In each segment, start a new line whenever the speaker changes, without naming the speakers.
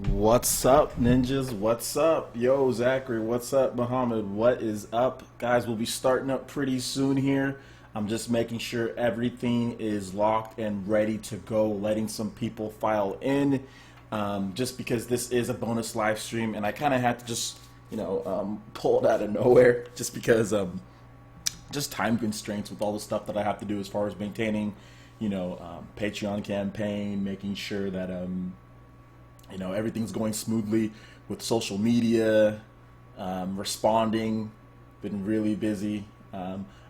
What's up, ninjas? What's up? Yo, Zachary, what's up? Muhammad, what is up? Guys, we'll be starting up pretty soon here. I'm just making sure everything is locked and ready to go, letting some people file in, just because this is a bonus live stream, and I kind of had to just, pull it out of nowhere, just because just time constraints with all the stuff that I have to do as far as maintaining, Patreon campaign, making sure that, everything's going smoothly with social media, responding, been really busy.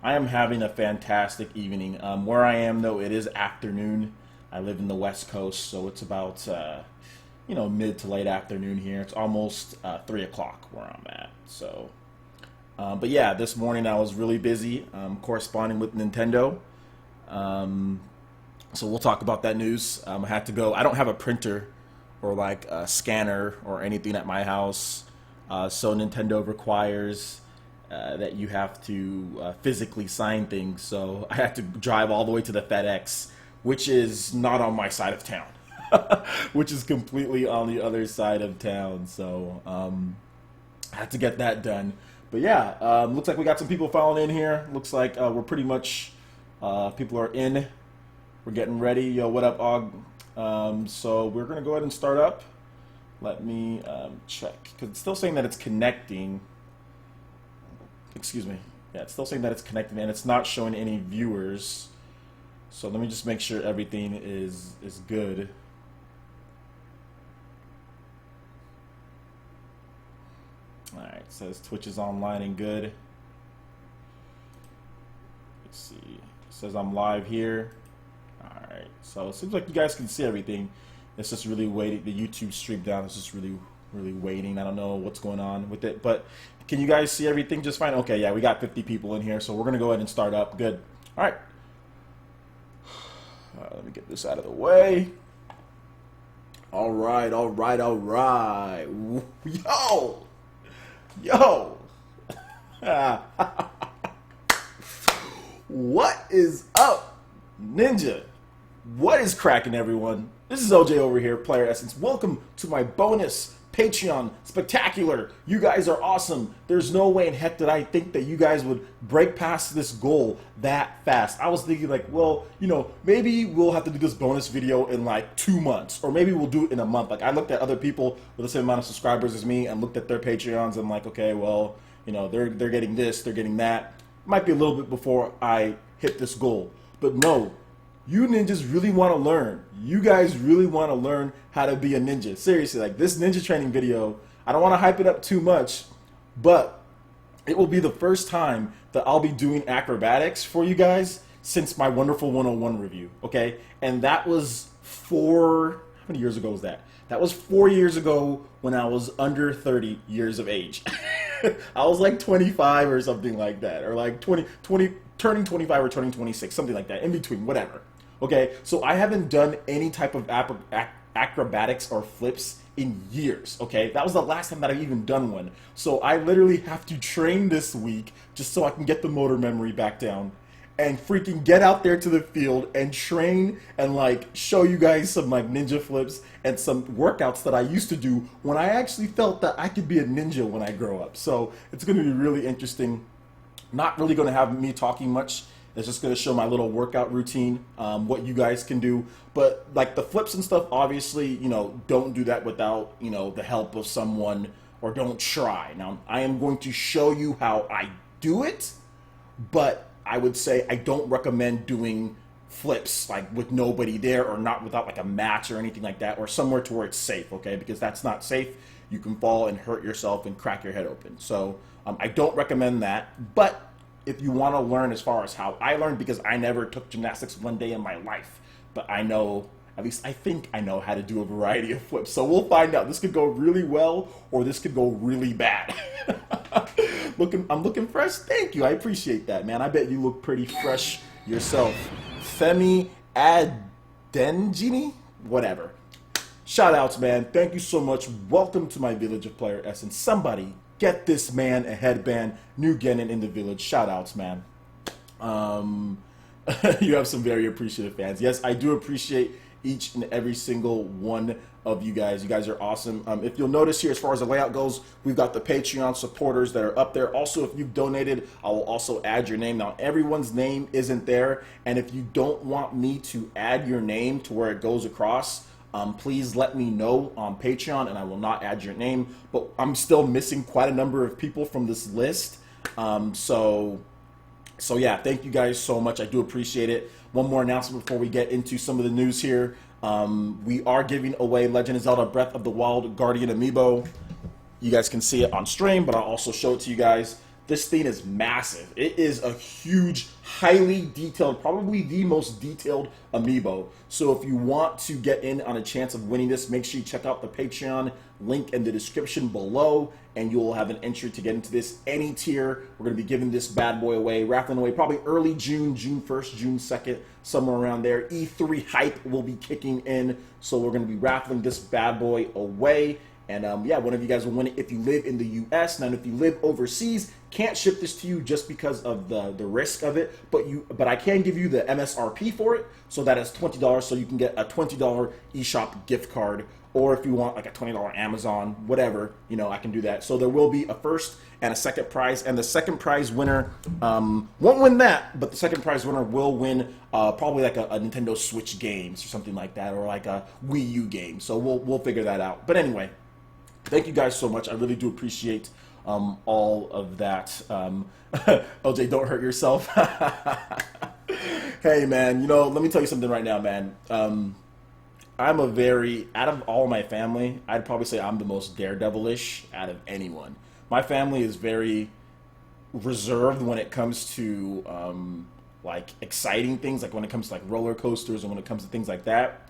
I am having a fantastic evening. Where I am, though, it is afternoon. I live in the West Coast, so it's about, mid to late afternoon here. It's almost 3 o'clock where I'm at. So, but yeah, this morning I was really busy corresponding with Nintendo. So we'll talk about that news. I had to go. I don't have a printer or like a scanner or anything at my house. So Nintendo requires that you have to physically sign things. So I had to drive all the way to the FedEx, which is not on my side of town, which is completely on the other side of town. So I had to get that done. But yeah, looks like we got some people filing in here. Looks like we're pretty much, people are in. We're getting ready. Yo, what up, Og? So we're going to go ahead and start up. Let me check, because it's still saying that it's connecting. Excuse me. Yeah, it's still saying that it's connecting, and it's not showing any viewers. So let me just make sure everything is good. All right, it says Twitch is online and good. Let's see. It says I'm live here. Alright, so it seems like you guys can see everything. It's just really waiting. The YouTube stream down is just really waiting. I don't know what's going on with it, but can you guys see everything just fine? Okay, yeah, we got 50 people in here, so we're going to go ahead and start up. Good. Alright. Let me get this out of the way. Alright. Yo! What is up, Ninja? What is cracking, everyone? This is OJ over here, PlayerEssence. Welcome to my bonus Patreon spectacular. You guys are awesome. There's no way in heck that I think that you guys would break past this goal that fast. I was thinking like, well, maybe we'll have to do this bonus video in like 2 months, or maybe we'll do it in a month. Like I looked at other people with the same amount of subscribers as me and looked at their Patreons and I'm like, okay, well, they're getting this, they're getting that. Might be a little bit before I hit this goal, but no. You ninjas really want to learn. You guys really want to learn how to be a ninja. Seriously, like this ninja training video, I don't want to hype it up too much, but it will be the first time that I'll be doing acrobatics for you guys since my wonderful 101 review, okay? And that was how many years ago was that? That was 4 years ago when I was under 30 years of age. I was like 25 or something like that, or like 20, turning 25 or turning 26, something like that, in between, whatever. Okay, so I haven't done any type of acrobatics or flips in years, okay? That was the last time that I've even done one. So I literally have to train this week just so I can get the motor memory back down and freaking get out there to the field and train and like show you guys some like ninja flips and some workouts that I used to do when I actually felt that I could be a ninja when I grow up. So it's gonna be really interesting. Not really gonna have me talking much. It's just going to show my little workout routine, what you guys can do. But like the flips and stuff, obviously, don't do that without, the help of someone, or don't try. Now, I am going to show you how I do it, but I would say I don't recommend doing flips like with nobody there, or not without like a match or anything like that, or somewhere to where it's safe, okay? Because that's not safe. You can fall and hurt yourself and crack your head open. So I don't recommend that, but if you want to learn as far as how I learned, because I never took gymnastics one day in my life, but I know, at least I think I know how to do a variety of flips. So we'll find out. This could go really well, or this could go really bad. I'm looking fresh. Thank you. I appreciate that, man. I bet you look pretty fresh yourself. Femi Adengini? Whatever. Shout outs, man. Thank you so much. Welcome to my village of PlayerEssence. Somebody get this man a headband. New Genin in the village. Shout outs, man. You have some very appreciative fans. Yes, I do appreciate each and every single one of you guys. You guys are awesome. If you'll notice here, as far as the layout goes, we've got the Patreon supporters that are up there. Also, if you've donated, I will also add your name. Now, everyone's name isn't there, and if you don't want me to add your name to where it goes across, please let me know on Patreon, and I will not add your name. But I'm still missing quite a number of people from this list. So yeah, thank you guys so much. I do appreciate it. One more announcement before we get into some of the news here. We are giving away Legend of Zelda Breath of the Wild Guardian Amiibo. You guys can see it on stream, but I'll also show it to you guys. This thing is massive. It is a huge, highly detailed, probably the most detailed Amiibo. So if you want to get in on a chance of winning this, make sure you check out the Patreon link in the description below, and you'll have an entry to get into this. Any tier, we're going to be giving this bad boy away, raffling away probably early June, June 1st, June 2nd, somewhere around there. E3 hype will be kicking in, so we're going to be raffling this bad boy away. And yeah, one of you guys will win it if you live in the US. Now, if you live overseas, can't ship this to you just because of the risk of it, but I can give you the MSRP for it, so that is $20, so you can get a $20 eShop gift card, or if you want like a $20 Amazon, whatever, you know, I can do that. So there will be a first and a second prize, and the second prize winner won't win that, but the second prize winner will win probably like a Nintendo Switch games or something like that, or like a Wii U game. So we'll figure that out. But anyway, thank you guys so much. I really do appreciate all of that. LJ, don't hurt yourself. Hey, man, you know, let me tell you something right now, man. I'm out of all my family, I'd probably say I'm the most daredevilish out of anyone. My family is very reserved when it comes to like exciting things, like when it comes to like roller coasters and when it comes to things like that.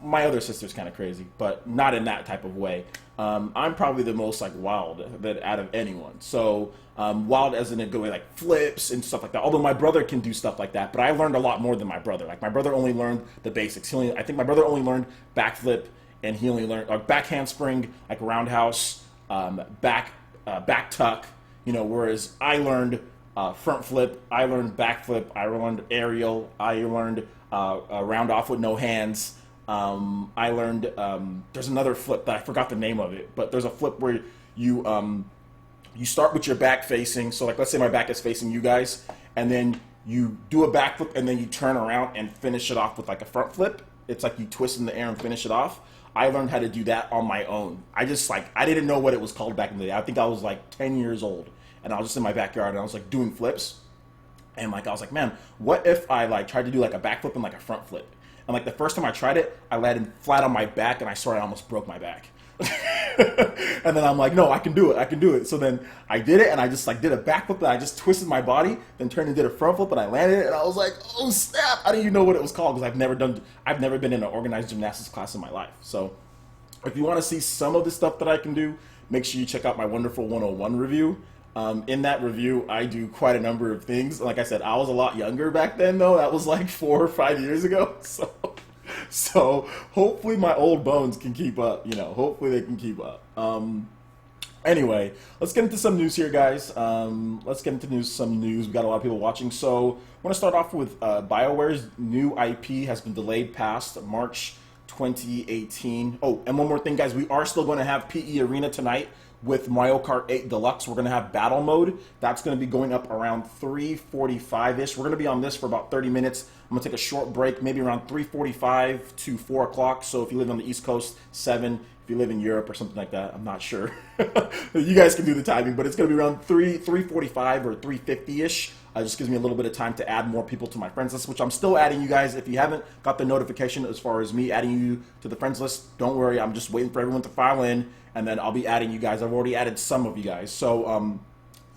My other sister's kind of crazy, but not in that type of way. I'm probably the most like wild that out of anyone. So wild as in a good way, like flips and stuff like that. Although my brother can do stuff like that, but I learned a lot more than my brother. Like my brother only learned the basics. I think my brother only learned backflip, and he only learned back handspring, like roundhouse, back tuck. You know, whereas I learned front flip, I learned backflip, I learned aerial, I learned a round off with no hands. I learned there's another flip that I forgot the name of it, but there's a flip where you start with your back facing. So like, let's say my back is facing you guys, and then you do a back flip, and then you turn around and finish it off with like a front flip. It's like you twist in the air and finish it off. I learned how to do that on my own. I didn't know what it was called back in the day. I think I was like 10 years old, and I was just in my backyard, and I was like doing flips, and like I was like, man, what if I like tried to do like a back flip and like a front flip? And like the first time I tried it, I landed flat on my back, and I swear I almost broke my back. And then I'm like, no, I can do it. So then I did it, and I just like did a backflip, and I just twisted my body, then turned and did a front flip, and I landed it, and I was like, oh snap! I didn't even know what it was called, because I've never been in an organized gymnastics class in my life. So if you want to see some of the stuff that I can do, make sure you check out my Wonderful 101 review. In that review, I do quite a number of things. Like I said, I was a lot younger back then, though. That was like 4 or 5 years ago. So hopefully my old bones can keep up. You know, hopefully they can keep up. Anyway, let's get into some news here, guys. Let's get into some news. We got a lot of people watching. So I want to start off with BioWare's new IP has been delayed past March 2018. Oh, and one more thing, guys. We are still going to have PE Arena tonight with Mario Kart 8 Deluxe. We're going to have battle mode. That's going to be going up around 3:45-ish. We're going to be on this for about 30 minutes. I'm going to take a short break, maybe around 3:45 to 4 o'clock. So if you live on the East Coast, 7. If you live in Europe or something like that, I'm not sure. You guys can do the timing, but it's going to be around 3:45 or 3:50-ish. Just gives me a little bit of time to add more people to my friends list, which I'm still adding you guys. If you haven't got the notification as far as me adding you to the friends list, don't worry. I'm just waiting for everyone to file in, and then I'll be adding you guys. I've already added some of you guys. So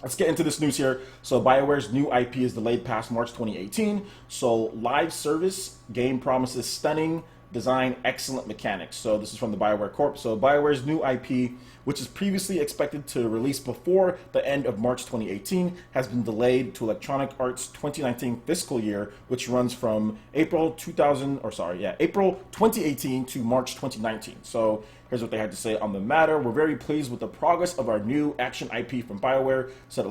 let's get into this news here. So BioWare's new IP is delayed past March 2018. So live service game promises stunning design, excellent mechanics. So this is from the BioWare Corp. So BioWare's new IP, which is previously expected to release before the end of March 2018, has been delayed to Electronic Arts 2019 fiscal year, which runs from April 2018 to March 2019. So here's what they had to say on the matter. We're very pleased with the progress of our new action IP from BioWare, said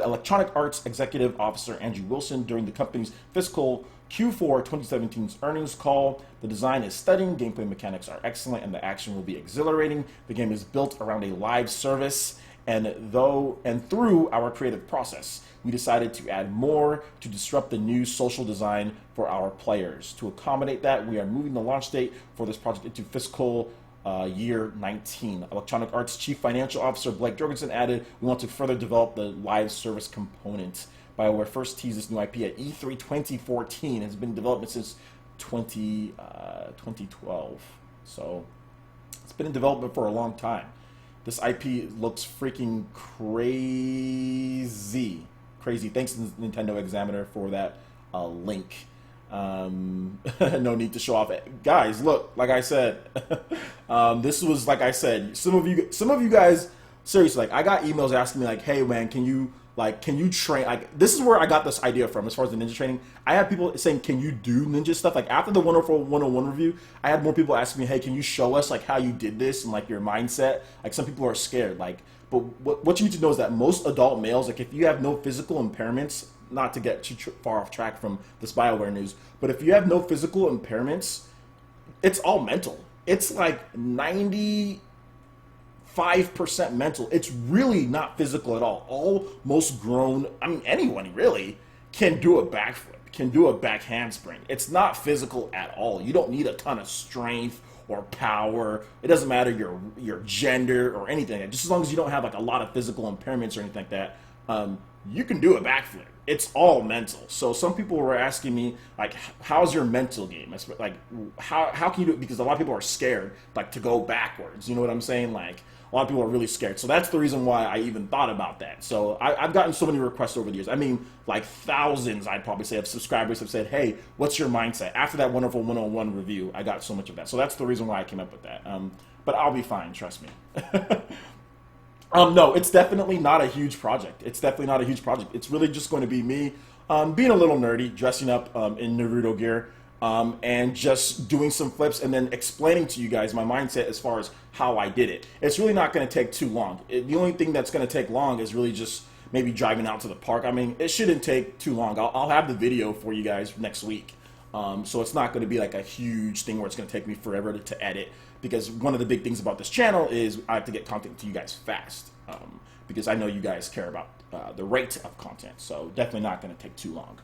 Electronic Arts Executive Officer Andrew Wilson during the company's fiscal Q4 2017's earnings call. The design is stunning, gameplay mechanics are excellent, and the action will be exhilarating. The game is built around a live service, and through our creative process, we decided to add more to disrupt the new social design for our players. To accommodate that, we are moving the launch date for this project into fiscal year 19. Electronic Arts Chief Financial Officer Blake Jorgensen added, "We want to further develop the live service component." BioWare first teased this new IP at E3 2014. It's been in development since 2012. So it's been in development for a long time. This IP looks freaking crazy. Crazy. Thanks to Nintendo Examiner for that link. No need to show off it. Guys, look, like I said, this was, like I said, some of you guys, seriously, like, I got emails asking me, like, hey man, can you train, like, this is where I got this idea from as far as the ninja training. I had people saying, can you do ninja stuff? Like, after the 101 review, I had more people asking me, hey, can you show us, like, how you did this and, like, your mindset? Like, some people are scared, like, but what you need to know is that most adult males, like, if you have no physical impairments, not to get too far off track from this BioWare news, but if you have no physical impairments, it's all mental. It's like 95% mental. It's really not physical at all. All most grown, I mean, anyone really can do a backflip, can do a back handspring. It's not physical at all. You don't need a ton of strength or power. It doesn't matter your gender or anything. Just as long as you don't have like a lot of physical impairments or anything like that, you can do a backflip. It's all mental. So some people were asking me, like, how's your mental game? Like, how can you do it? Because a lot of people are scared, like, to go backwards. You know what I'm saying? Like, a lot of people are really scared. So that's the reason why I even thought about that. So I've gotten so many requests over the years. I mean, like thousands, I'd probably say, of subscribers have said, hey, what's your mindset? After that wonderful 101 review, I got so much of that. So that's the reason why I came up with that. But I'll be fine, trust me. No, it's definitely not a huge project. It's definitely not a huge project. It's really just going to be me being a little nerdy, dressing up in Naruto gear, and just doing some flips and then explaining to you guys my mindset as far as how I did it. It's really not going to take too long. The only thing that's going to take long is really just maybe driving out to the park. I mean, it shouldn't take too long. I'll have the video for you guys next week. So it's not going to be like a huge thing where it's going to take me forever to edit, because one of the big things about this channel is I have to get content to you guys fast, because I know you guys care about the rate of content. So definitely not going to take too long.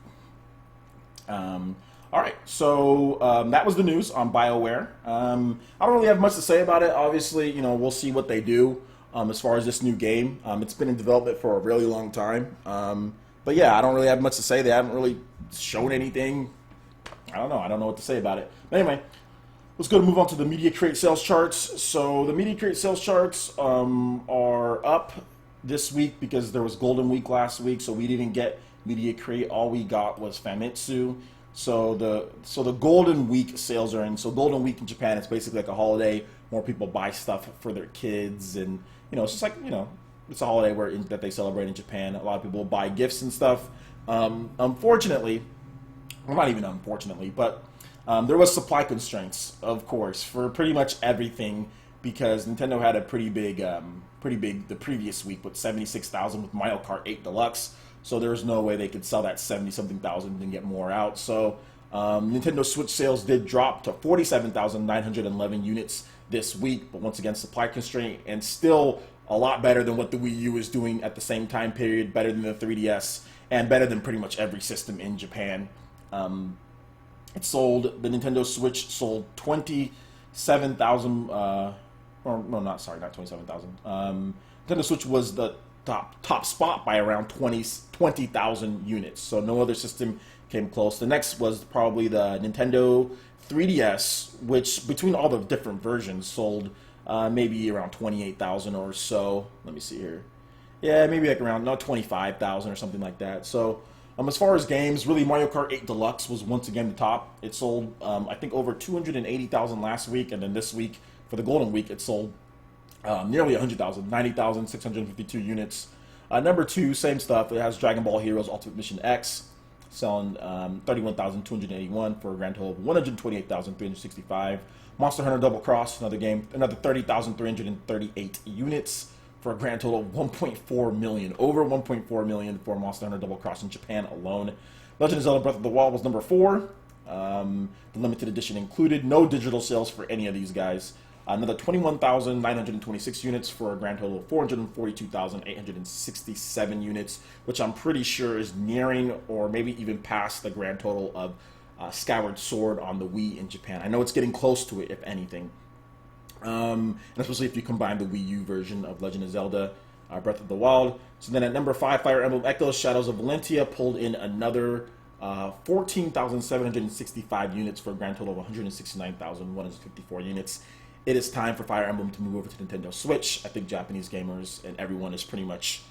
All right, so that was the news on BioWare. I don't really have much to say about it. Obviously, you know, we'll see what they do as far as this new game. It's been in development for a really long time. But yeah, I don't really have much to say. They haven't really shown anything. I don't know what to say about it. But anyway, let's go to move on to the Media Create sales charts. So the Media Create sales charts are up this week because there was Golden Week last week, so we didn't get Media Create. All we got was Famitsu. So the Golden Week sales are in. So Golden Week in Japan, it's basically like a holiday. More people buy stuff for their kids, and you know, it's just like, you know, it's a holiday that they celebrate in Japan. A lot of people buy gifts and stuff. Unfortunately, well, not even unfortunately, but there was supply constraints, of course, for pretty much everything, because Nintendo had a pretty big the previous week with 76,000 with Mario Kart 8 Deluxe. So there was no way they could sell that 70-something thousand and get more out. So Nintendo Switch sales did drop to 47,911 units this week, but once again, supply constraint, and still a lot better than what the Wii U was doing at the same time period, better than the 3DS, and better than pretty much every system in Japan. The Nintendo Switch sold 27,000, not 27,000. Nintendo Switch was the top spot by around 20,000 units. So no other system came close. The next was probably the Nintendo 3DS, which between all the different versions sold maybe around 28,000 or so. Let me see here. Yeah, maybe like around 25,000 or something like that. So as far as games, really Mario Kart 8 Deluxe was once again the top. It sold I think over 280,000 last week, and then this week for the Golden Week it sold nearly 100,000, 90,652 units. Number 2, same stuff. It has Dragon Ball Heroes Ultimate Mission X, selling 31,281 for a grand total of 128,365. Monster Hunter Double Cross, another game, another 30,338 units for a grand total of 1.4 million. Over 1.4 million for Monster Hunter Double Cross in Japan alone. Legend of Zelda Breath of the Wild was number 4. The limited edition included. No digital sales for any of these guys. Another 21,926 units for a grand total of 442,867 units, which I'm pretty sure is nearing or maybe even past the grand total of Skyward Sword on the Wii in Japan. I know it's getting close to it, if anything. And especially if you combine the Wii U version of Legend of Zelda Breath of the Wild. So then at number 5, Fire Emblem Echoes Shadows of Valentia pulled in another 14,765 units for a grand total of 169,154 units. It is time for Fire Emblem to move over to Nintendo Switch. I think Japanese gamers and everyone is pretty much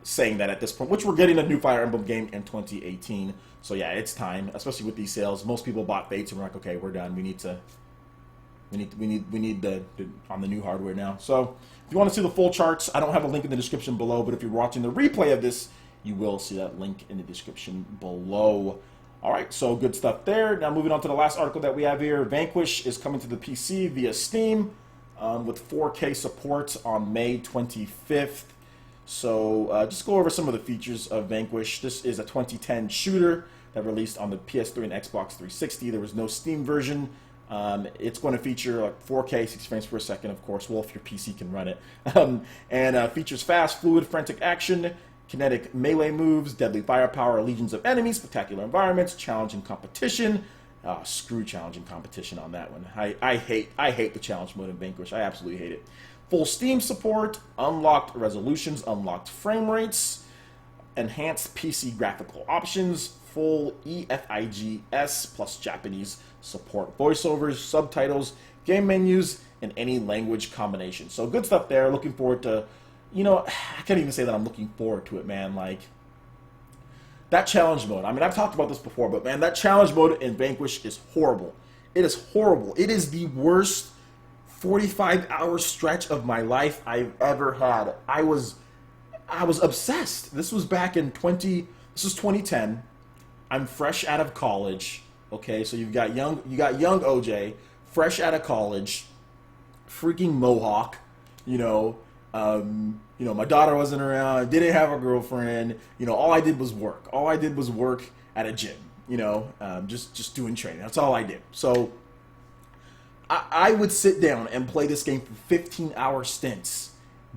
saying that at this point, which we're getting a new Fire Emblem game in 2018. So yeah, it's time, especially with these sales. Most people bought Fates and we're like, okay, we're done. We need the on the new hardware now. So if you want to see the full charts, I don't have a link in the description below, but if you're watching the replay of this, you will see that link in the description below. All right, so good stuff there. Now moving on to the last article that we have here. Vanquish is coming to the PC via Steam with 4K support on May 25th. So just go over some of the features of Vanquish. This is a 2010 shooter that released on the PS3 and Xbox 360. There was no Steam version. It's going to feature like 4K, 60 frames per second, of course. Well, if your PC can run it. And features fast, fluid, frantic action, kinetic melee moves, deadly firepower, legions of enemies, spectacular environments, challenging competition. Screw challenging competition on that one. I hate the challenge mode in Vanquish. I absolutely hate it. Full Steam support, unlocked resolutions, unlocked frame rates, enhanced PC graphical options, full EFIGS plus Japanese support, voiceovers, subtitles, game menus, and any language combination. So good stuff there. Looking forward to, you know, I can't even say that I'm looking forward to it, man. Like, that challenge mode. I mean, I've talked about this before, but man, that challenge mode in Vanquish is horrible. It is horrible. It is the worst 45-hour stretch of my life I've ever had. I was obsessed. This was back in 2010. I'm fresh out of college. Okay, so you got young OJ, fresh out of college, freaking Mohawk, my daughter wasn't around, didn't have a girlfriend, all I did was work. All I did was work at a gym, just doing training. That's all I did. So I would sit down and play this game for 15-hour stints,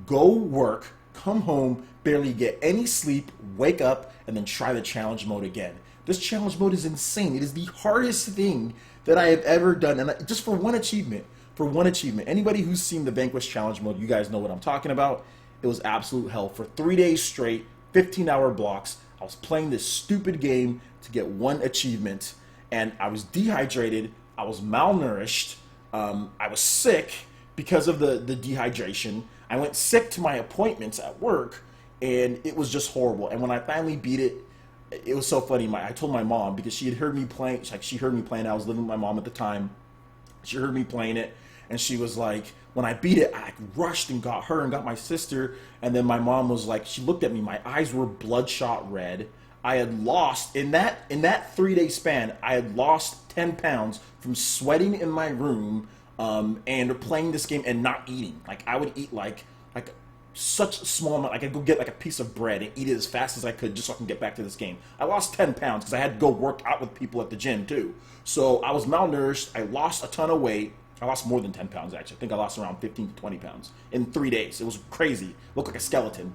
go work, come home, barely get any sleep, wake up, and then try the challenge mode again. This challenge mode is insane. It is the hardest thing that I have ever done, and just for one achievement. Anybody who's seen the Vanquish challenge mode, you guys know what I'm talking about. It was absolute hell. For 3 days straight, 15-hour blocks, I was playing this stupid game to get one achievement, and I was dehydrated, I was malnourished, I was sick because of the dehydration. I went sick to my appointments at work, and it was just horrible. And when I finally beat it, it was so funny. I told my mom, because she had heard me playing. She heard me playing. I was living with my mom at the time. She heard me playing it, and she was like, when I beat it, I rushed and got her and got my sister. And then my mom was like, she looked at me. My eyes were bloodshot red. I had lost in that 3-day span. I had lost 10 pounds from sweating in my room and playing this game and not eating. Like, I would eat like such a small amount. I could go get like a piece of bread and eat it as fast as I could just so I can get back to this game. I lost 10 pounds because I had to go work out with people at the gym too. So I was malnourished. I lost a ton of weight. I lost more than 10 pounds actually. I think I lost around 15 to 20 pounds in 3 days. It was crazy. Looked like a skeleton.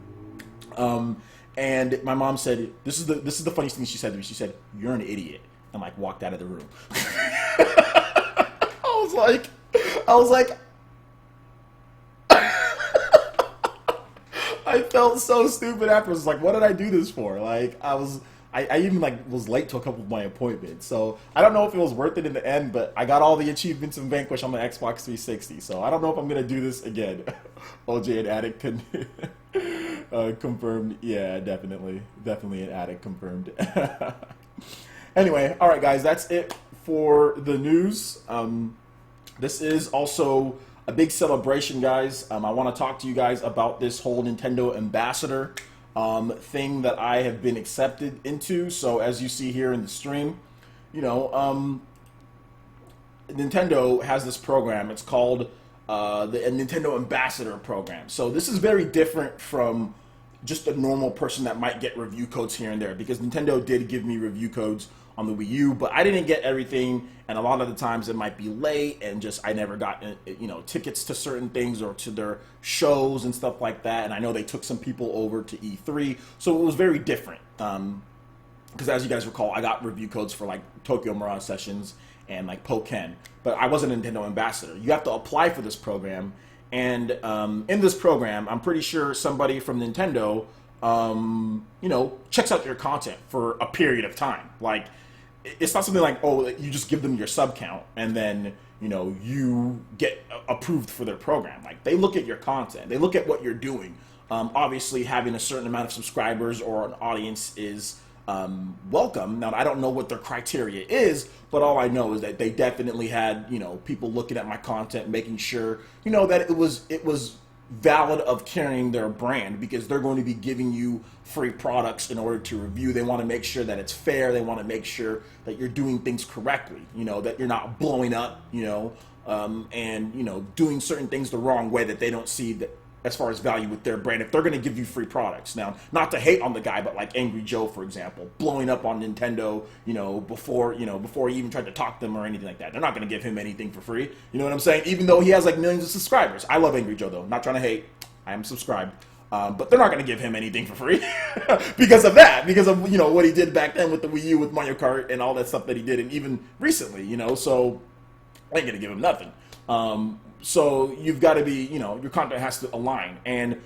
And my mom said, this is the funniest thing she said to me. She said, "You're an idiot," and like walked out of the room. I was like. I felt so stupid afterwards. Like, what did I do this for? Like, I even like was late to a couple of my appointments. So I don't know if it was worth it in the end, but I got all the achievements in Vanquish on the Xbox 360. So I don't know if I'm gonna do this again. OJ and Addict can confirmed. Yeah, definitely an Addict confirmed. Anyway, all right, guys, that's it for the news. This is also a big celebration, guys. I want to talk to you guys about this whole Nintendo Ambassador thing that I have been accepted into. So as you see here in the stream, Nintendo has this program. It's called the Nintendo Ambassador program. So this is very different from just a normal person that might get review codes here and there, because Nintendo did give me review codes on the Wii U, but I didn't get everything, and a lot of the times it might be late, and just I never got tickets to certain things or to their shows and stuff like that. And I know they took some people over to E3, so it was very different. Because as you guys recall, I got review codes for like Tokyo Mirage Sessions and like Pokken, but I wasn't a Nintendo ambassador. You have to apply for this program, and in this program, I'm pretty sure somebody from Nintendo, checks out your content for a period of time. Like, it's not something like, oh, you just give them your sub count and then, you get approved for their program. Like, they look at your content. They look at what you're doing. Obviously, having a certain amount of subscribers or an audience is welcome. Now, I don't know what their criteria is, but all I know is that they definitely had, people looking at my content, making sure, that it was valid of carrying their brand, because they're going to be giving you free products in order to review. They want to make sure that it's fair. They want to make sure that you're doing things correctly, that you're not blowing up, and, doing certain things the wrong way that they don't see that as far as value with their brand, if they're going to give you free products. Now, not to hate on the guy, but like Angry Joe, for example, blowing up on Nintendo, before he even tried to talk to them or anything like that. They're not going to give him anything for free. You know what I'm saying? Even though he has like millions of subscribers. I love Angry Joe, though. Not trying to hate. I am subscribed. But they're not going to give him anything for free because of that, because of, what he did back then with the Wii U, with Mario Kart and all that stuff that he did, and even recently, so I ain't going to give him nothing. So you've got to be, your content has to align. And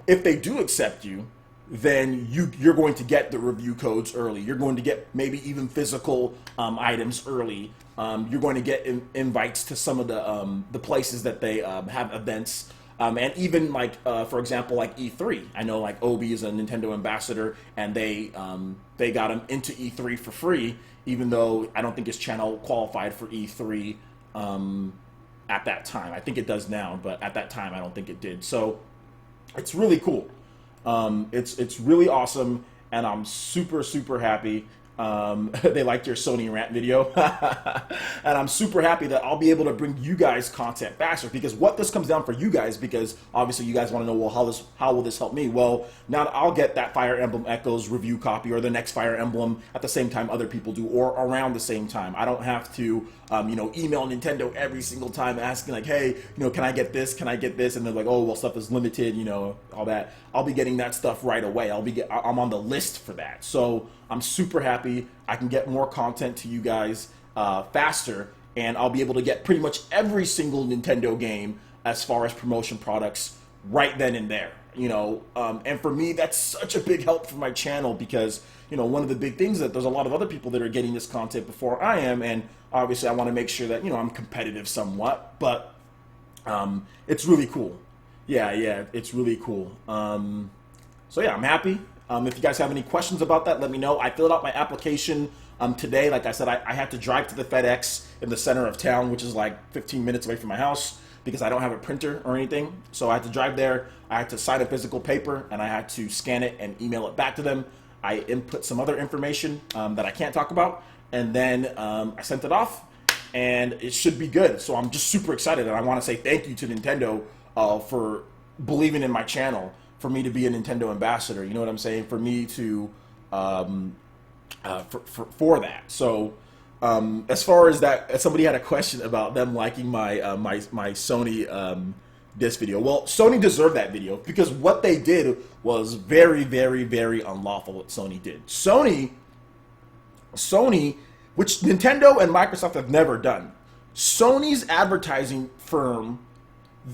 if they do accept you, then you're going to get the review codes early. You're going to get maybe even physical items early. You're going to get invites to some of the places that they have events. And even like, for example, like E3. I know like Obi is a Nintendo ambassador, and they got him into E3 for free, even though I don't think his channel qualified for E3 at that time. I think it does now, but at that time I don't think it did. So it's really cool. It's really awesome, and I'm super, super happy. They liked your Sony rant video. And I'm super happy that I'll be able to bring you guys content faster, because what this comes down for you guys, because obviously you guys want to know, well, how will this help me? Well, now I'll get that Fire Emblem Echoes review copy, or the next Fire Emblem at the same time other people do, or around the same time. I don't have to, email Nintendo every single time asking like, hey, can I get this? Can I get this? And they're like, oh, well, stuff is limited, all that. I'll be getting that stuff right away. I'm on the list for that. So I'm super happy. I can get more content to you guys faster, and I'll be able to get pretty much every single Nintendo game as far as promotion products right then and there. And for me, that's such a big help for my channel, because one of the big things that there's a lot of other people that are getting this content before I am, and obviously I want to make sure that I'm competitive somewhat, but it's really cool. Yeah, it's really cool. So yeah, I'm happy. If you guys have any questions about that, let me know. I filled out my application today. Like I said, I had to drive to the FedEx in the center of town, which is like 15 minutes away from my house, because I don't have a printer or anything. So I had to drive there. I had to sign a physical paper, and I had to scan it and email it back to them. I input some other information that I can't talk about, and then I sent it off, and it should be good. So I'm just super excited, and I want to say thank you to Nintendo for believing in my channel, for me to be a Nintendo ambassador. You know what I'm saying? For me to for that. So as far as that, somebody had a question about them liking my my Sony disc video. Well, Sony deserved that video, because what they did was very, very, very unlawful. What Sony did. Sony, which Nintendo and Microsoft have never done. Sony's advertising firm,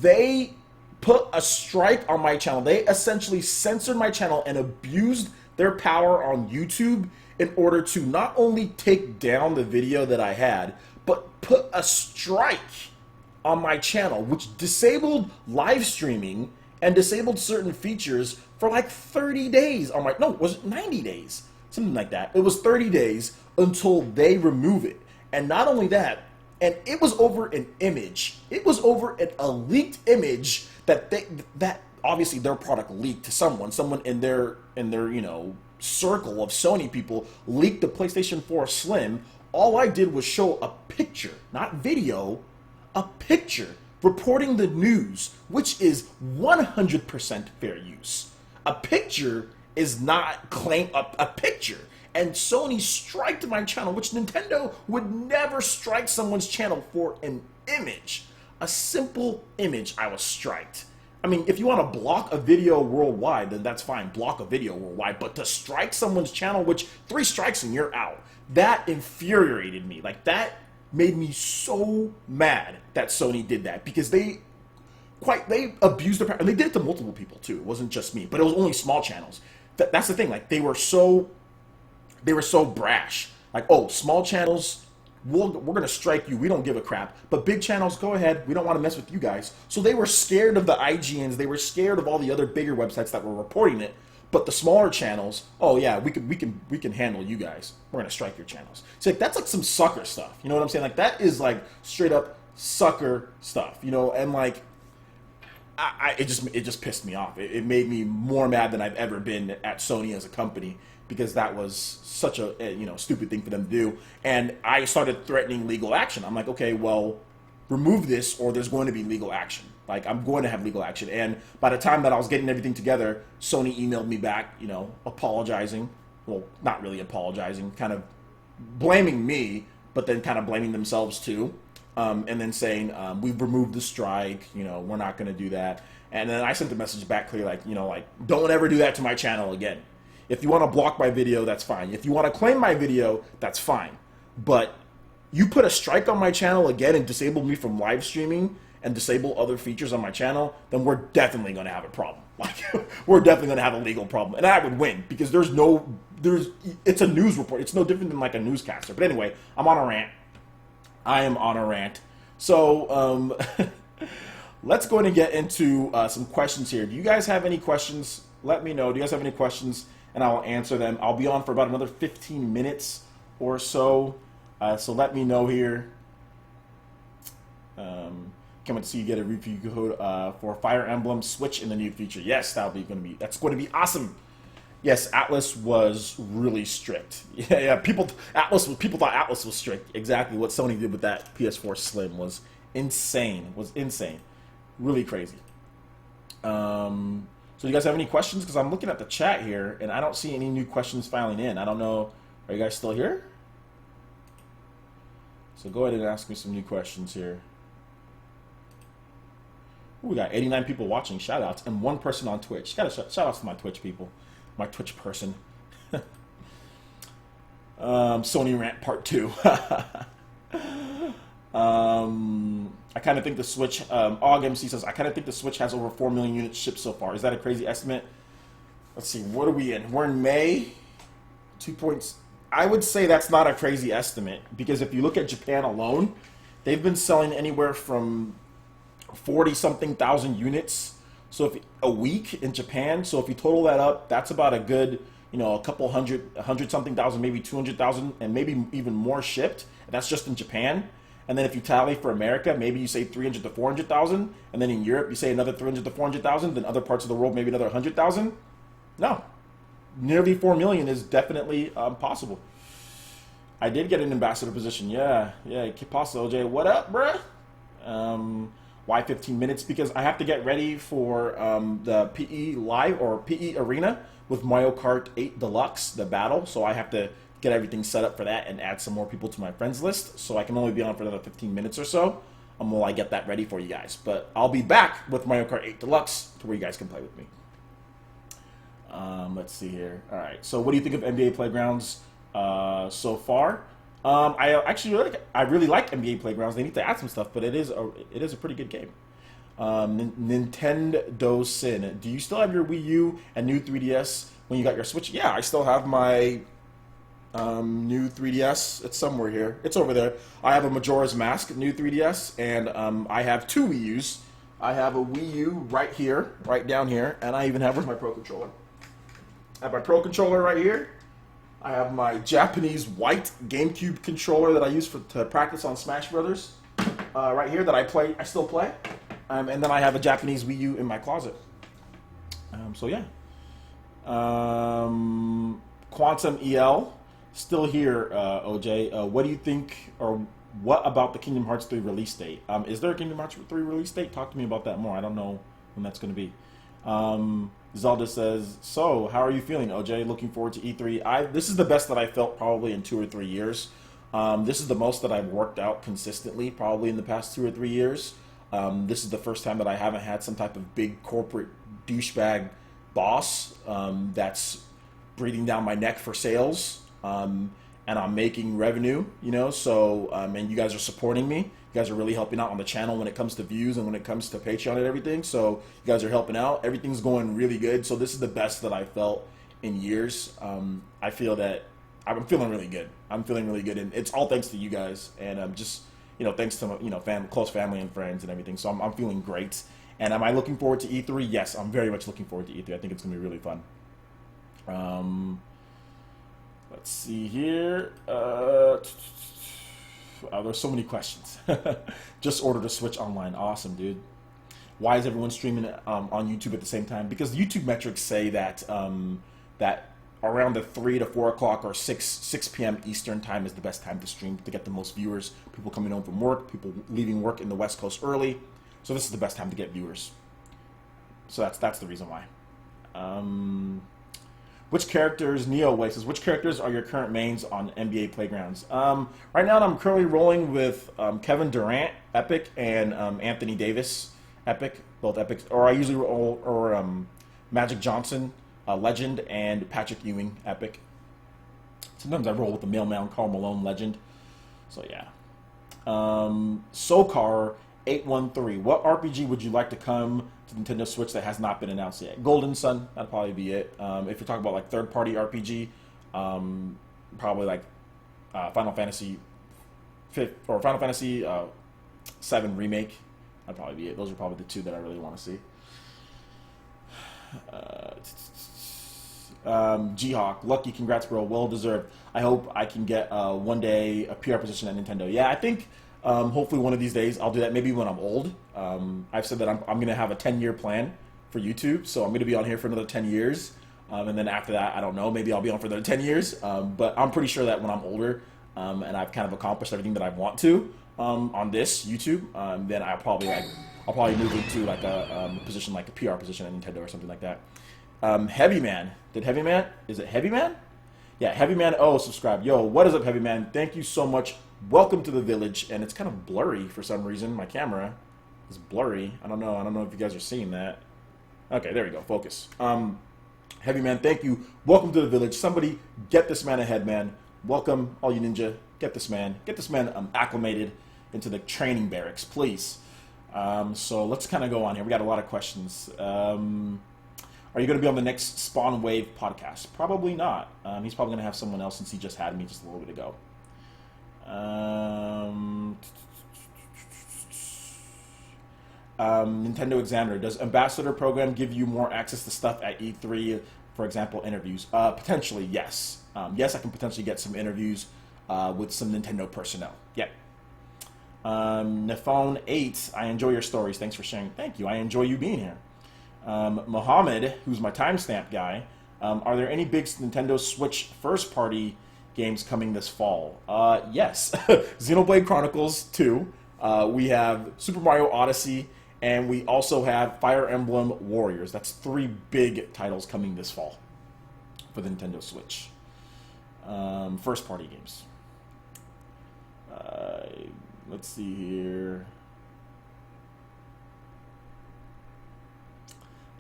they put a strike on my channel. They essentially censored my channel and abused their power on YouTube in order to not only take down the video that I had, but put a strike on my channel, which disabled live streaming and disabled certain features for like 30 days on my, no, was it 90 days? Something like that. It was 30 days until they remove it. And not only that, and it was over an image. It was over a leaked image that obviously their product leaked to someone in their circle of Sony people, leaked the PlayStation 4 Slim. All I did was show a picture, not video, a picture reporting the news, which is 100% fair use. a picture is not claim a picture. And Sony striked my channel, which Nintendo would never strike someone's channel for an image. A simple image, I was striked. I mean, if you want to block a video worldwide, then that's fine. Block a video worldwide. But to strike someone's channel, which 3 strikes and you're out, that infuriated me. Like, that made me so mad that Sony did that, because they abused their power. And they did it to multiple people too. It wasn't just me, but it was only small channels. That's the thing. Like, they were so brash. Like, oh, small channels, we're gonna strike you. We don't give a crap. But big channels, go ahead. We don't want to mess with you guys. So they were scared of the IGNs. They were scared of all the other bigger websites that were reporting it. But the smaller channels, oh yeah, we can handle you guys. We're gonna strike your channels. So like, that's like some sucker stuff. You know what I'm saying? Like, that is like straight up sucker stuff. You know, and like, it just pissed me off. It made me more mad than I've ever been at Sony as a company, because that was such a stupid thing for them to do. And I started threatening legal action. I'm like, okay, well, remove this or there's going to be legal action. Like, I'm going to have legal action. And by the time that I was getting everything together, Sony emailed me back, apologizing. Well, not really apologizing, kind of blaming me, but then kind of blaming themselves too. And then saying, we've removed the strike, we're not going to do that. And then I sent the message back clear, like, don't ever do that to my channel again. If you want to block my video, that's fine. If you want to claim my video, that's fine. But you put a strike on my channel again and disable me from live streaming and disable other features on my channel, then we're definitely going to have a problem. Like, we're definitely going to have a legal problem. And I would win, because it's a news report. It's no different than like a newscaster. But anyway, I'm on a rant. I am on a rant. So let's go ahead and get into some questions here. Do you guys have any questions? Let me know. Do you guys have any questions? And I'll answer them. I'll be on for about another 15 minutes or so. So let me know here. Can't wait to see you get a review code for Fire Emblem Switch in the new feature. Yes, that's going to be awesome. Yes, Atlas was really strict. Yeah. People thought Atlas was strict. Exactly what Sony did with that PS4 Slim was insane. Really crazy. So you guys have any questions? Because I'm looking at the chat here, and I don't see any new questions filing in. I don't know. Are you guys still here? So go ahead and ask me some new questions here. Ooh, we got 89 people watching. Shout-outs. And 1 person on Twitch. Shout-outs to my Twitch people. My Twitch person. Sony rant part 2. I kind of think the Switch, AugMC says, I kind of think the Switch has over 4 million units shipped so far. Is that a crazy estimate? Let's see, what are we in? We're in May. 2 points. I would say that's not a crazy estimate, because if you look at Japan alone, they've been selling anywhere from 40-something thousand units a week in Japan. So if you total that up, that's about a good, a couple hundred-something thousand, maybe 200,000, and maybe even more shipped. And that's just in Japan. And then if you tally for America, maybe you say 300 to 400,000, and then in Europe you say another 300 to 400,000. Then other parts of the world maybe another 100,000. No, nearly 4 million is definitely possible. I did get an ambassador position. Yeah. Pasta OJ, what up, bruh? Why 15 minutes? Because I have to get ready for the PE Live or PE Arena with Mario Kart 8 Deluxe, the battle. So I have to get everything set up for that and add some more people to my friends list. So I can only be on for another 15 minutes or so while I get that ready for you guys. But I'll be back with Mario Kart 8 Deluxe to where you guys can play with me. Let's see here. All right. So what do you think of NBA Playgrounds so far? I really like NBA Playgrounds. They need to add some stuff, but it is a pretty good game. Nintendo Sin. Do you still have your Wii U and new 3DS when you got your Switch? Yeah, I still have my new 3DS. It's somewhere here. It's over there. I have a Majora's Mask new 3DS, and I have 2 Wii U's. I have a Wii U right here, right down here, and I even have, where's my Pro Controller? I have my Pro Controller right here. I have my Japanese white GameCube controller that I use to practice on Smash Brothers right here that I still play. And then I have a Japanese Wii U in my closet. So yeah. Quantum EL, still here, OJ. What do you think, or what about the Kingdom Hearts 3 release date? Is there a Kingdom Hearts 3 release date? Talk to me about that more. I don't know when that's going to be. Zelda says, so how are you feeling, OJ? Looking forward to E3. This is the best that I felt probably in 2 or 3 years. This is the most that I've worked out consistently probably in the past 2 or 3 years. This is the first time that I haven't had some type of big corporate douchebag boss that's breathing down my neck for sales. And I'm making revenue, you know, so, and you guys are supporting me. You guys are really helping out on the channel when it comes to views and when it comes to Patreon and everything. So you guys are helping out. Everything's going really good. So this is the best that I felt in years. I feel that I'm feeling really good. I'm feeling really good. And it's all thanks to you guys. And just, you know, thanks to, you know, close family and friends and everything. So I'm feeling great. And am I looking forward to E3? Yes, I'm very much looking forward to E3. I think it's going to be really fun. Let's see here. There's so many questions. Just ordered a Switch online. Awesome, dude. Why is everyone streaming on YouTube at the same time? Because YouTube metrics say that that around the 3 to 4 o'clock or 6 p.m. Eastern time is the best time to stream to get the most viewers. People coming home from work, people leaving work in the West Coast early. So this is the best time to get viewers. So that's the reason why. Which characters, NeoWay says, which characters are your current mains on NBA Playgrounds? Right now, I'm currently rolling with Kevin Durant, Epic, and Anthony Davis, Epic, both Epics. Or I usually roll, Magic Johnson, Legend, and Patrick Ewing, Epic. Sometimes I roll with the Mailman Karl Malone, Legend. So, yeah. Sokar813, what RPG would you like to come to Nintendo Switch that has not been announced yet? Golden Sun, that'd probably be it. If you're talking about like third-party RPG, probably like Final Fantasy 5 or Final Fantasy 7 Remake. That'd probably be it. Those are probably the two that I really want to see. G-Hawk, lucky, congrats, bro. Well deserved. I hope I can get one day a PR position at Nintendo. Yeah, I think. Hopefully one of these days I'll do that, maybe when I'm old. I've said that I'm going to have a 10-year plan for YouTube, so I'm going to be on here for another 10 years. And then after that, I don't know, maybe I'll be on for another 10 years. But I'm pretty sure that when I'm older and I've kind of accomplished everything that I want to on this YouTube, then I'll probably move into like a position like a PR position at Nintendo or something like that. Heavy Man. Is it Heavy Man? Yeah, Heavy Man. Oh, subscribe. Yo, what is up, Heavy Man? Thank you so much. Welcome to the village. And it's kind of blurry for some reason. My camera is blurry. I don't know if you guys are seeing that. Okay, there we go. Focus. Heavy Man, thank you. Welcome to the village. Somebody get this man ahead, man. Welcome, all you ninja. Get this man. Acclimated into the training barracks, please. So let's kind of go on here. We got a lot of questions. Are you going to be on the next Spawn Wave podcast? Probably not. He's probably going to have someone else since he just had me just a little bit ago. Nintendo Examiner, does Ambassador Program give you more access to stuff at E3, for example, interviews? Potentially, yes. Yes, I can potentially get some interviews with some Nintendo personnel. Yeah. Nafone 8, I enjoy your stories. Thanks for sharing. Thank you. I enjoy you being here. Mohammed, who's my timestamp guy, are there any big Nintendo Switch first-party games coming this fall? Yes. Xenoblade Chronicles 2. We have Super Mario Odyssey, and we also have Fire Emblem Warriors. That's 3 big titles coming this fall for the Nintendo Switch. First-party games. Let's see here.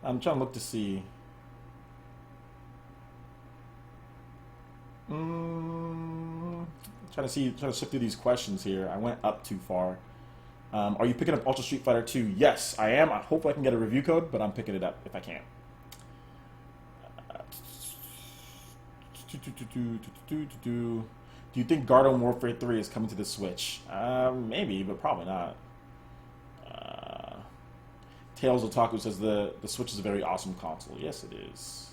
I'm trying to look to see. Trying to sift through these questions here. I went up too far. Are you picking up Ultra Street Fighter 2? Yes, I am. I hope I can get a review code, but I'm picking it up if I can. Do you think Garden Warfare 3 is coming to the Switch? Maybe, but probably not. Tales Otaku says the Switch is a very awesome console. Yes, it is.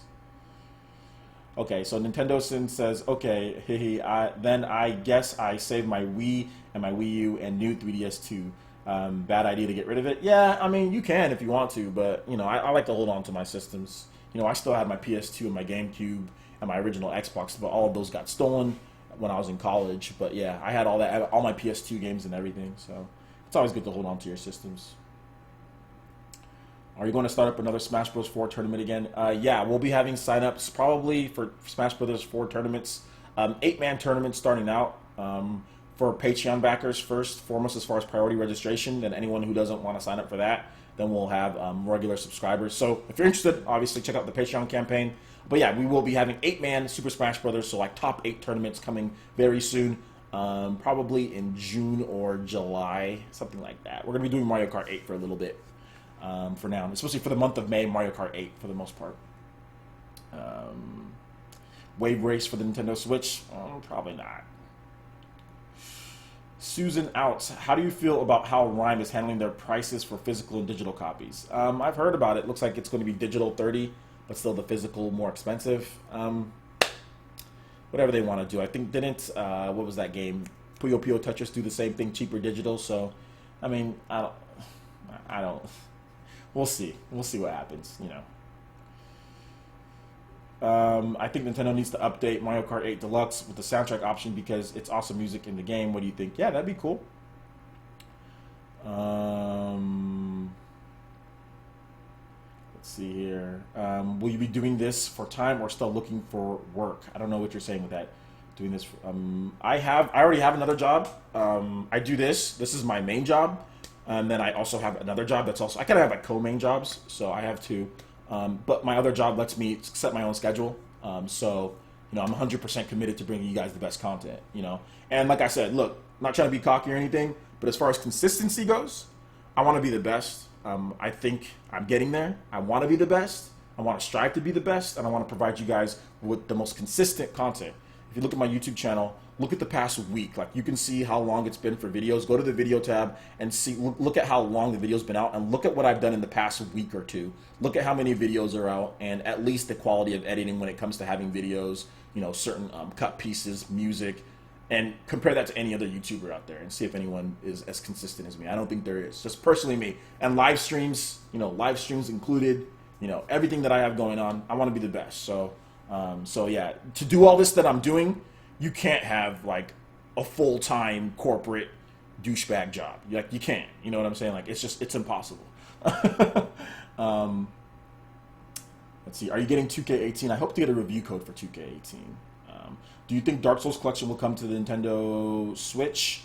Okay, so Nintendo Sin says, okay, then I guess I saved my Wii and my Wii U and new 3DS too. Bad idea to get rid of it? Yeah, I mean, you can if you want to, but, you know, I like to hold on to my systems. You know, I still have my PS2 and my GameCube and my original Xbox, but all of those got stolen when I was in college. But, yeah, I had all my PS2 games and everything, so it's always good to hold on to your systems. Are you going to start up another Smash Bros. 4 tournament again? Yeah, we'll be having signups probably for Smash Bros. 4 tournaments. 8-man tournaments starting out for Patreon backers first, foremost as far as priority registration. Then anyone who doesn't want to sign up for that, then we'll have regular subscribers. So if you're interested, obviously check out the Patreon campaign. But yeah, we will be having 8-man Super Smash Brothers, so like top 8 tournaments coming very soon. Probably in June or July, something like that. We're going to be doing Mario Kart 8 for a little bit for now, especially for the month of May, Mario Kart 8 for the most part. Wave Race for the Nintendo Switch? Probably not. Susan Outs, how do you feel about how Rhyme is handling their prices for physical and digital copies? I've heard about it. Looks like it's going to be digital 30, but still the physical more expensive. Whatever they want to do. I think didn't what was that game? Puyo Puyo Tetris do the same thing, cheaper digital. So, I mean, I don't. We'll see. We'll see what happens. You know. I think Nintendo needs to update Mario Kart 8 Deluxe with the soundtrack option because it's awesome music in the game. What do you think? Yeah, that'd be cool. Let's see here. Will you be doing this for time or still looking for work? I don't know what you're saying with that. Doing this. I already have another job. I do this. This is my main job. And then I also have another job that's also, I kind of have like co-main jobs. So I have two. But my other job lets me set my own schedule. So, you know, I'm 100% committed to bringing you guys the best content, you know. And like I said, look, I'm not trying to be cocky or anything, but as far as consistency goes, I want to be the best. I think I'm getting there. I want to be the best. I want to strive to be the best. And I want to provide you guys with the most consistent content. If you look at my YouTube channel, look at the past week. Like, you can see how long it's been for videos. Go to the video tab and see. Look at how long the video's been out, and look at what I've done in the past week or two. Look at how many videos are out, and at least the quality of editing when it comes to having videos. You know, certain cut pieces, music, and compare that to any other YouTuber out there, and see if anyone is as consistent as me. I don't think there is. Just personally me. And live streams. You know, live streams included. You know, everything that I have going on, I want to be the best. So yeah, to do all this that I'm doing, you can't have like a full-time corporate douchebag job. Like, you can't. You know what I'm saying? Like, it's impossible. Let's see. Are you getting 2K18? I hope to get a review code for 2K18. Do you think Dark Souls Collection will come to the Nintendo Switch,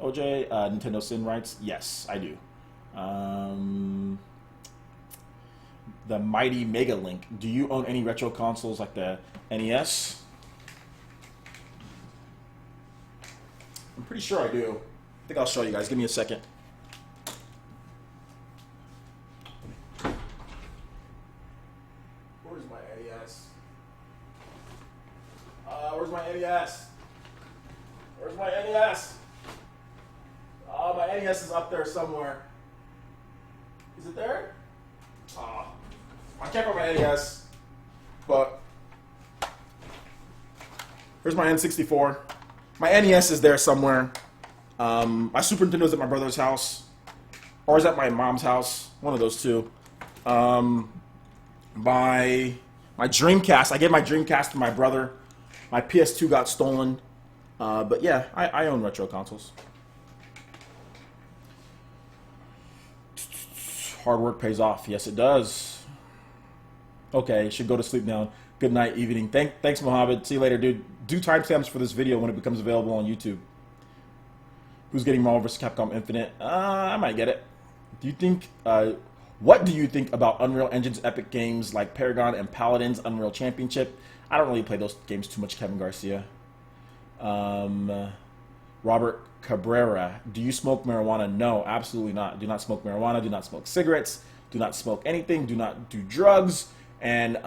OJ? Nintendo Sin rights? Yes, I do. The Mighty Mega Link. Do you own any retro consoles like the NES? I'm pretty sure I do. I think I'll show you guys. Give me a second. Where's my NES? Where's my NES? Where's my NES? Oh, my NES is up there somewhere. Is it there? I can't find my NES, but here's my N64. My NES is there somewhere. My Super Nintendo is at my brother's house, or is at my mom's house. One of those two. My Dreamcast. I gave my Dreamcast to my brother. My PS2 got stolen. But yeah, I own retro consoles. Hard work pays off. Yes, it does. Okay, should go to sleep now. Good night, evening. Thanks, Mohammed. See you later, dude. Do timestamps for this video when it becomes available on YouTube. Who's getting Marvel vs. Capcom Infinite? I might get it. Do you think? What do you think about Unreal Engine's epic games like Paragon and Paladin's Unreal Championship? I don't really play those games too much, Kevin Garcia. Robert Cabrera, do you smoke marijuana? No, absolutely not. Do not smoke marijuana. Do not smoke cigarettes. Do not smoke anything. Do not do drugs. And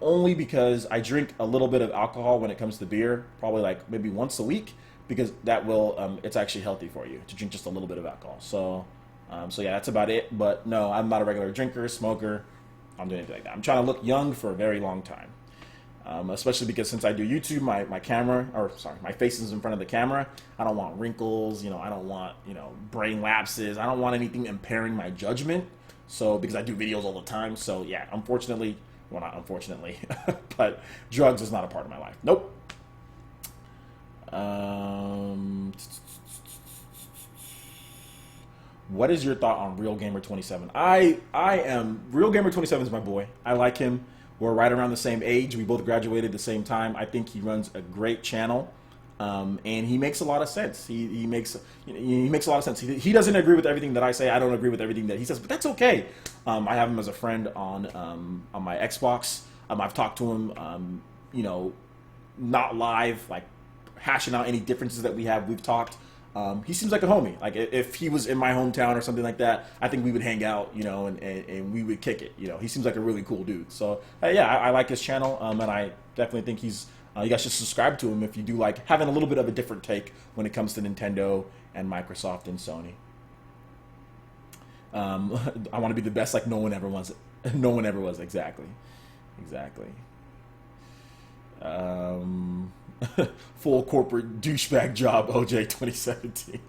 only because I drink a little bit of alcohol when it comes to beer, probably like maybe once a week, because that will, it's actually healthy for you to drink just a little bit of alcohol. So yeah, that's about it. But no, I'm not a regular drinker, smoker. I'm doing anything like that. I'm trying to look young for a very long time. Especially because since I do YouTube, my face is in front of the camera. I don't want wrinkles, you know, I don't want, you know, brain lapses. I don't want anything impairing my judgment. So, because I do videos all the time. So yeah, unfortunately, well, not unfortunately, but drugs is not a part of my life. Nope. what is your thought on Real Gamer 27? I am Real Gamer 27 is my boy. I like him. We're right around the same age. We both graduated at the same time. I think he runs a great channel, and he makes a lot of sense. He makes a lot of sense. He doesn't agree with everything that I say. I don't agree with everything that he says, but that's okay. I have him as a friend on my Xbox. I've talked to him, you know, not live, like hashing out any differences that we have. We've talked. He seems like a homie. Like if he was in my hometown or something like that, I think we would hang out, you know, and we would kick it. You know, he seems like a really cool dude. So yeah, I like his channel, and I definitely think he's. You guys should subscribe to him if you do like having a little bit of a different take when it comes to Nintendo and Microsoft and Sony. I want to be the best, like no one ever was. No one ever was. Exactly. Full corporate douchebag job, OJ 2017.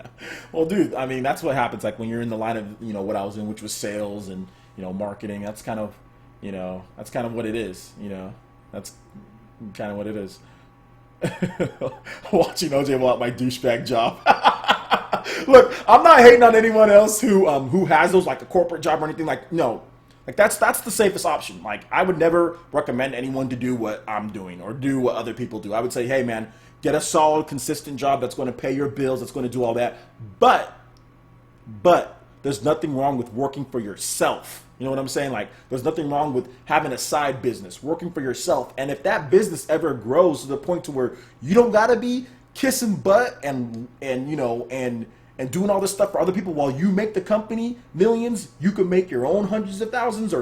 Well, dude, I mean, that's what happens. Like when you're in the line of, you know, what I was in, which was sales and, you know, marketing. That's kind of, you know, that's kind of what it is. You know, that's kind of what it is. Watching OJ walk my douchebag job. Look, I'm not hating on anyone else who has those, like a corporate job or anything. Like, no. Like that's the safest option. Like I would never recommend anyone to do what I'm doing or do what other people do. I would say, hey man, get a solid, consistent job that's going to pay your bills, that's going to do all that. But there's nothing wrong with working for yourself. You know what I'm saying? Like there's nothing wrong with having a side business, working for yourself. And if that business ever grows to the point to where you don't gotta be kissing butt and you know and doing all this stuff for other people while you make the company millions, you can make your own hundreds of thousands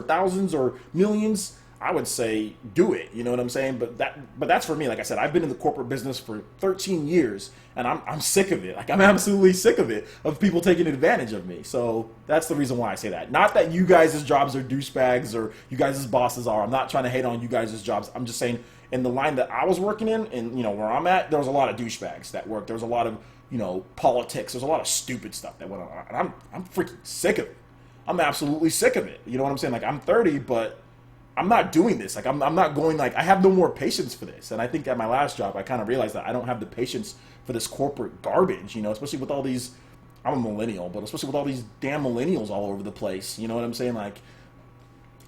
or millions. I would say do it. You know what I'm saying? But that's for me. Like I said, I've been in the corporate business for 13 years, and I'm sick of it. Like I'm absolutely sick of it, of people taking advantage of me. So that's the reason why I say that. Not that you guys' jobs are douchebags or you guys' bosses are. I'm not trying to hate on you guys' jobs. I'm just saying in the line that I was working in, and you know where I'm at, there was a lot of douchebags that worked. There was a lot of, you know, politics. There's a lot of stupid stuff that went on. And I'm freaking sick of it. I'm absolutely sick of it. You know what I'm saying? Like I'm 30, but I'm not doing this. Like I'm not going, like I have no more patience for this. And I think at my last job, I kind of realized that I don't have the patience for this corporate garbage, you know, especially with all these, I'm a millennial, but especially with all these damn millennials all over the place. You know what I'm saying? Like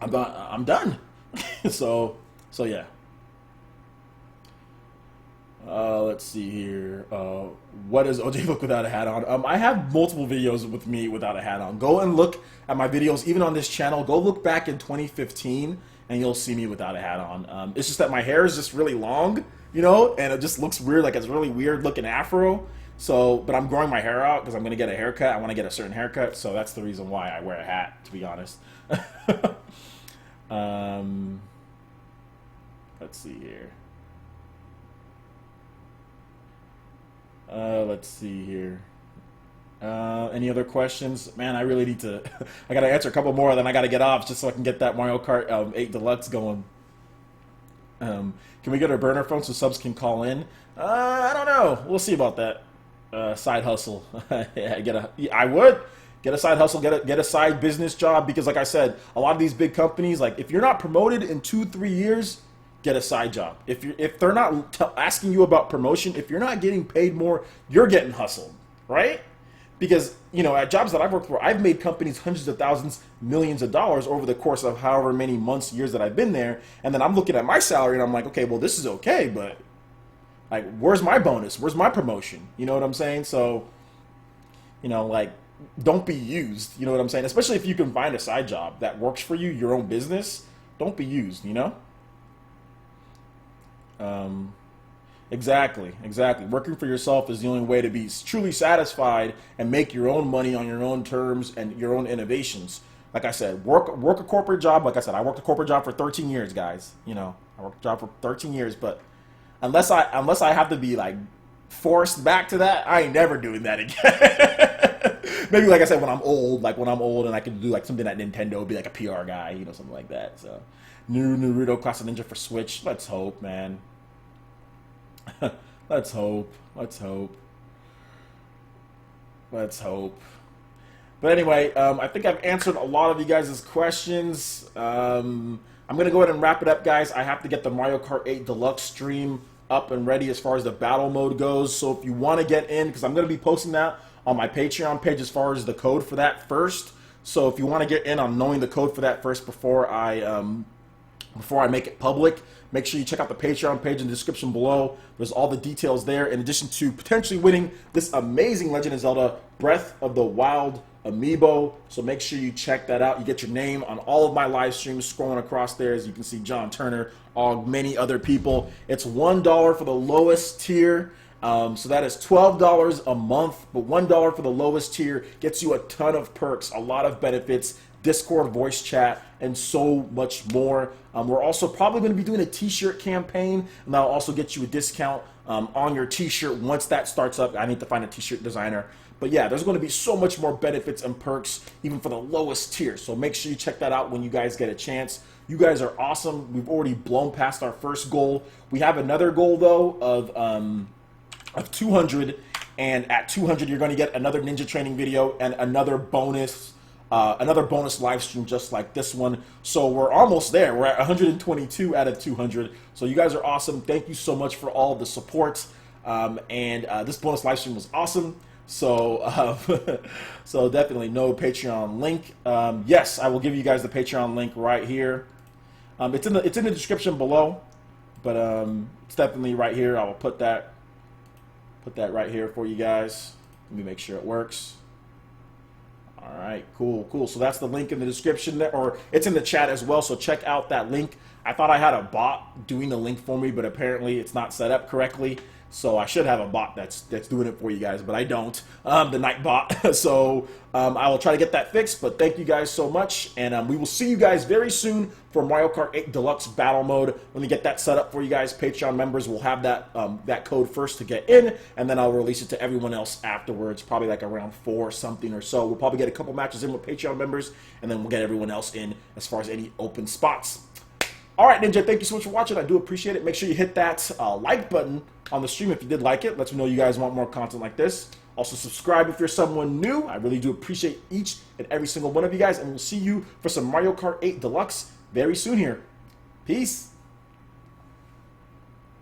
I'm done. so yeah. Let's see here. What does OJ look without a hat on? I have multiple videos with me without a hat on. Go and look at my videos, even on this channel. Go look back in 2015, and you'll see me without a hat on. It's just that my hair is just really long, you know, and it just looks weird, like it's really weird looking afro. So, but I'm growing my hair out because I'm gonna get a haircut. I want to get a certain haircut, so that's the reason why I wear a hat, to be honest. Let's see here. Let's see here. Any other questions? Man, I really need to. I gotta answer a couple more, then I gotta get off just so I can get that Mario Kart 8 Deluxe going. Can we get a burner phone so subs can call in? I don't know. We'll see about that. Side hustle. Yeah, I would get a side hustle, get a side business job, because like I said, a lot of these big companies, like if you're not promoted in 2-3 years, get a side job. If they're not asking you about promotion, if you're not getting paid more, you're getting hustled, right? Because, you know, at jobs that I've worked for, I've made companies hundreds of thousands, millions of dollars over the course of however many months, years that I've been there. And then I'm looking at my salary and I'm like, okay, well, this is okay, but like, where's my bonus? Where's my promotion? You know what I'm saying? So, you know, like, don't be used. You know what I'm saying? Especially if you can find a side job that works for you, your own business. Don't be used, you know? Exactly. Working for yourself is the only way to be truly satisfied and make your own money on your own terms and your own innovations. Like I said, work a corporate job. Like I said, I worked a corporate job for 13 years, guys. You know, I worked a job for 13 years, but unless I have to be like forced back to that, I ain't never doing that again. Maybe like I said, when I'm old and I can do like something at Nintendo, be like a PR guy, you know, something like that. So, new Naruto Classic Ninja for Switch. Let's hope, man. Let's hope. But anyway, I think I've answered a lot of you guys' questions. I'm going to go ahead and wrap it up, guys. I have to get the Mario Kart 8 Deluxe stream up and ready as far as the battle mode goes. So if you want to get in, because I'm going to be posting that on my Patreon page as far as the code for that first. So if you want to get in on knowing the code for that first before I make it public, make sure you check out the Patreon page in the description below. There's all the details there, in addition to potentially winning this amazing Legend of Zelda Breath of the Wild Amiibo. So make sure you check that out. You get your name on all of my live streams scrolling across there. As you can see, John Turner, many other people. It's $1 for the lowest tier. So that is $12 a month, but $1 for the lowest tier gets you a ton of perks, a lot of benefits, Discord voice chat, and so much more. We're also probably going to be doing a t-shirt campaign, and that'll also get you a discount on your t-shirt once that starts up. I need to find a t-shirt designer. But yeah, there's going to be so much more benefits and perks even for the lowest tier. So make sure you check that out when you guys get a chance. You guys are awesome. We've already blown past our first goal. We have another goal though of 200, and at 200 you're going to get another ninja training video and another bonus live stream just like this one. So we're almost there. We're at 122 out of 200. So you guys are awesome. Thank you so much for all the support. This bonus live stream was awesome. So so definitely no Patreon link. Yes, I will give you guys the Patreon link right here. It's in the description below, but it's definitely right here. I will put that right here for you guys. Let me make sure it works. All right, cool. So that's the link in the description, or it's in the chat as well. So check out that link. I thought I had a bot doing the link for me, but apparently it's not set up correctly. So I should have a bot that's doing it for you guys, but I don't. The night bot. So I will try to get that fixed. But thank you guys so much, and we will see you guys very soon for Mario Kart 8 Deluxe Battle Mode. When we get that set up for you guys, Patreon members will have that code first to get in, and then I'll release it to everyone else afterwards, probably like around 4 something or so. We'll probably get a couple matches in with Patreon members, and then we'll get everyone else in as far as any open spots. All right, Ninja, thank you so much for watching. I do appreciate it. Make sure you hit that like button on the stream if you did like it. Let me know you guys want more content like this. Also, subscribe if you're someone new. I really do appreciate each and every single one of you guys, and we'll see you for some Mario Kart 8 Deluxe very soon here. Peace.